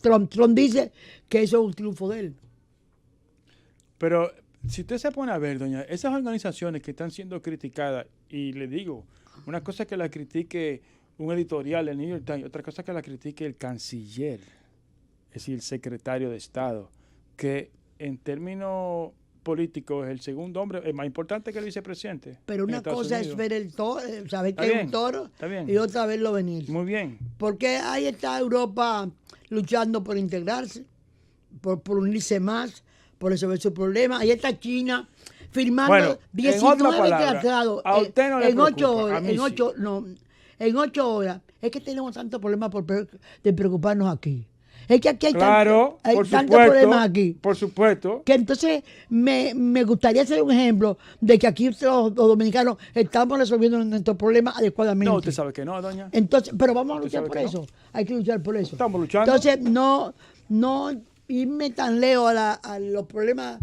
Trump. Trump dice que eso es un triunfo de él. Pero si usted se pone a ver, doña, esas organizaciones que están siendo criticadas, y le digo, una cosa es que la critique un editorial del New York Times, otra cosa es que la critique el canciller, es decir, el secretario de Estado, que en términos políticos es el segundo hombre, es más importante que el vicepresidente. Pero en una Estados cosa es Unidos. ver el toro, saber Está que es bien, un toro, está bien. y otra verlo venir. Muy bien. Porque ahí está Europa luchando por integrarse, por unirse más, por resolver sus problemas. Ahí está China firmando Bueno, en 19 otras palabras, tratados a usted no le en 8 preocupa, a horas. mí En sí. 8, no, en 8 horas. Es que tenemos tantos problemas de preocuparnos aquí. Es que aquí hay, Claro, hay por tantos supuesto, problemas aquí. por supuesto. Que entonces me gustaría hacer un ejemplo de que aquí los dominicanos estamos resolviendo nuestros problemas adecuadamente. No, usted sabe que no, doña. Entonces, pero vamos a ¿Usted luchar sabe por que eso. Hay que luchar por eso. Estamos luchando. Entonces, no irme tan lejos a los problemas.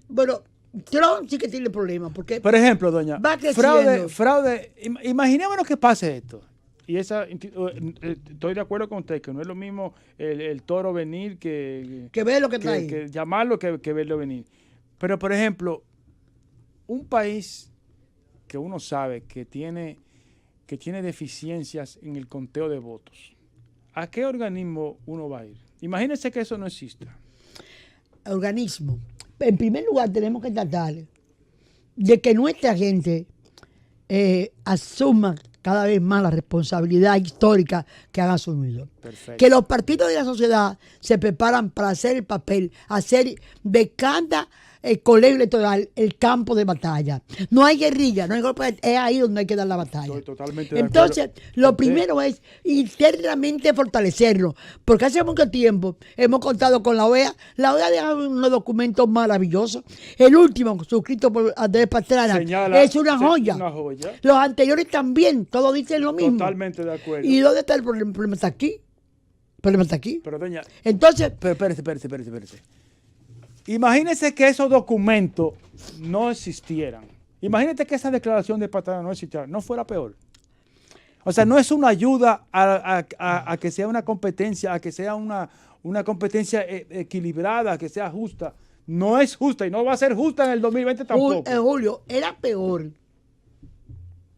Bueno, Trump sí que tiene problemas, porque Por ejemplo, doña, Va creciendo. fraude, imaginémonos que pase esto. Y estoy de acuerdo con usted, que no es lo mismo el toro venir que ve lo que está ahí. que llamarlo que verlo venir. Pero, por ejemplo, un país que uno sabe que tiene deficiencias en el conteo de votos, ¿a qué organismo uno va a ir? Imagínense que eso no exista. Organismo. En primer lugar, tenemos que tratar de que nuestra gente asuma cada vez más la responsabilidad histórica que han asumido. Perfecto. Que los partidos de la sociedad se preparan para hacer el papel, hacer de cada colegio electoral el campo de batalla. No hay guerrilla, no hay golpe, es ahí donde hay que dar la batalla. Estoy totalmente de Entonces, acuerdo. lo primero es internamente fortalecerlo, porque hace mucho tiempo hemos contado con la OEA. La OEA ha dejado unos documentos maravillosos. El último, suscrito por Andrés Pastrana, Señala- es una joya. Una joya. Los anteriores también, todos dicen lo mismo. Totalmente de acuerdo. ¿Y dónde está el problema? El problema está aquí. El problema está aquí. Pero, doña, Entonces, pero espérese. Imagínese que esos documentos no existieran. Imagínate que esa declaración de Pastrana no existiera. No fuera peor. O sea, no es una ayuda a que sea una competencia, a que sea una competencia equilibrada, que sea justa. No es justa y no va a ser justa en el 2020 tampoco. Julio, era peor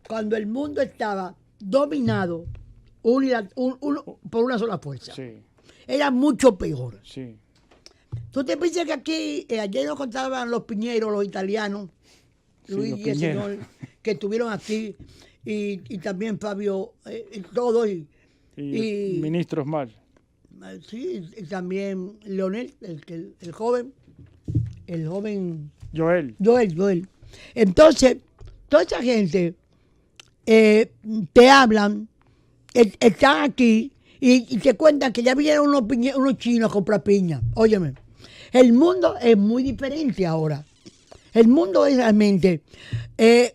cuando el mundo estaba dominado por una sola fuerza. Sí, Era mucho peor. sí. ¿Tú te piensas que aquí, ayer nos contaban los piñeros, los italianos, Sí, Luis los y el piñeros. señor, que estuvieron aquí, y también Fabio, todos, Y ministros mal. sí, y también Leonel, el joven, Joel. Joel. Entonces, toda esa gente te hablan, están aquí y te cuentan que ya vinieron unos chinos a comprar piña. Óyeme, el mundo es muy diferente ahora. El mundo es realmente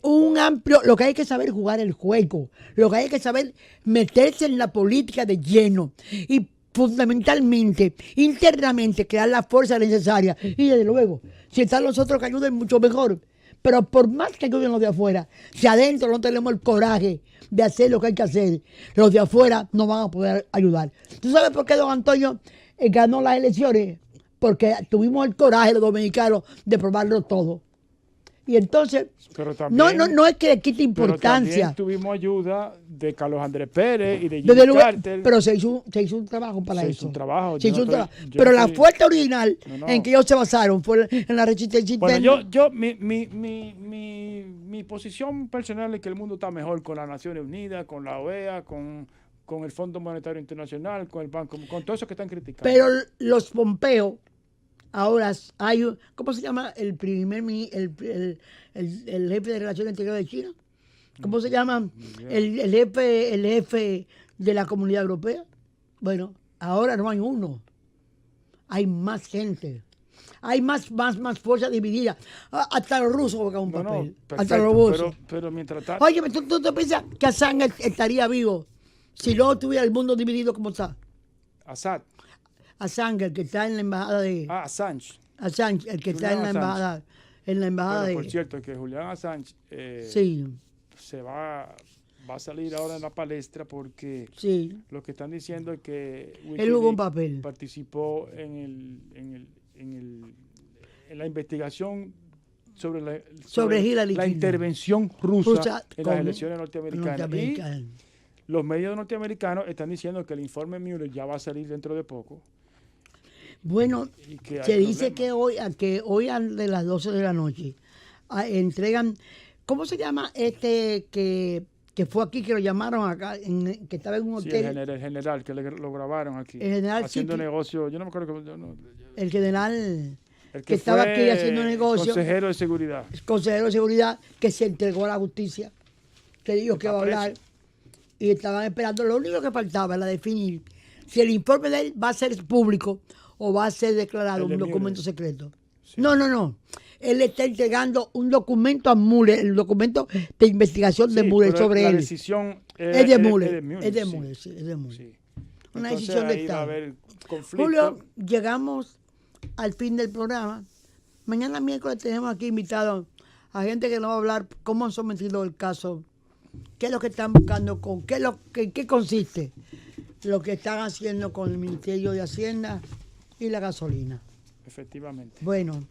un amplio, lo que hay que saber jugar el juego, lo que hay que saber meterse en la política de lleno y fundamentalmente, internamente, crear la fuerza necesaria. Y desde luego, si están los otros que ayuden, mucho mejor. Pero por más que ayuden los de afuera, si adentro no tenemos el coraje de hacer lo que hay que hacer, los de afuera no van a poder ayudar. ¿Tú sabes por qué don Antonio ganó las elecciones? Porque tuvimos el coraje los dominicanos de probarlo todo. Y entonces, Pero también, no es que le quite pero importancia. también tuvimos ayuda de Carlos Andrés Pérez y de Desde Jimmy luego, Carter. pero se hizo un trabajo para Se eso. hizo un trabajo. Se Yo hizo no un estoy- trabajo. yo Pero no la estoy- fuerza original No, no. en que ellos se basaron fue en la resistencia Bueno, interna. mi posición personal es que el mundo está mejor con las Naciones Unidas, con la OEA, con el Fondo Monetario Internacional, con el Banco, con todo eso que están criticando. Pero los Pompeo, ahora hay ¿cómo se llama el el jefe de Relaciones Exteriores de China? ¿Cómo se llama el jefe de la Comunidad Europea? Bueno, ahora no hay uno. Hay más gente. Hay más fuerza dividida. Hasta los rusos juegan un No, no, papel. perfecto, Hasta los rusos. pero mientras tanto, Oye, ¿tú te piensas que Assange estaría vivo si no tuviera el mundo dividido como está? Assad, Assange, el que está en la embajada de... Assange. Assange, el que está en la Julian embajada. En la embajada Bueno, de... por cierto, que Julián Assange Sí, va a salir ahora en la palestra porque sí. lo que están diciendo es que Él jugó un WikiLeaks papel. participó en la investigación sobre Hillary la Clinton. intervención rusa Rusa en con las elecciones norteamericanas. Y los medios norteamericanos están diciendo que el informe Mueller ya va a salir dentro de poco. Bueno, Y que hay se dice problemas. que hoy de las 12 de la noche entregan... ¿Cómo se llama que fue aquí, que lo llamaron acá, que estaba en un Sí, hotel? el general que lo grabaron aquí. El general haciendo City. negocio. Yo no me acuerdo cómo. El general El que estaba fue aquí haciendo negocio. Consejero de seguridad. Consejero de Seguridad, que se entregó a la justicia, que dijo que Está va a hablar, preso. y estaban esperando. Lo único que faltaba era definir si el informe de él va a ser público o va a ser declarado El de un documento Mueller. secreto. Sí. No. Él le está entregando un documento a Mueller, el documento de investigación de Sí, Mueller pero sobre la él. decisión Es de Mueller, es de Mueller, sí, es de Mueller. sí. Una Entonces, decisión de ahí va a Estado. haber conflicto. Julio, llegamos al fin del programa. Mañana miércoles tenemos aquí invitados a gente que nos va a hablar cómo han sometido el caso, qué es lo que están buscando, qué consiste lo que están haciendo con el Ministerio de Hacienda y la gasolina. Efectivamente. Bueno,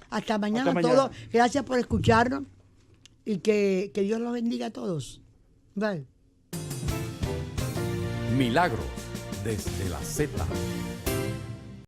hasta mañana a Hasta mañana. todos. Gracias por escucharnos y que Dios los bendiga a todos. Bye. Milagros desde la Z.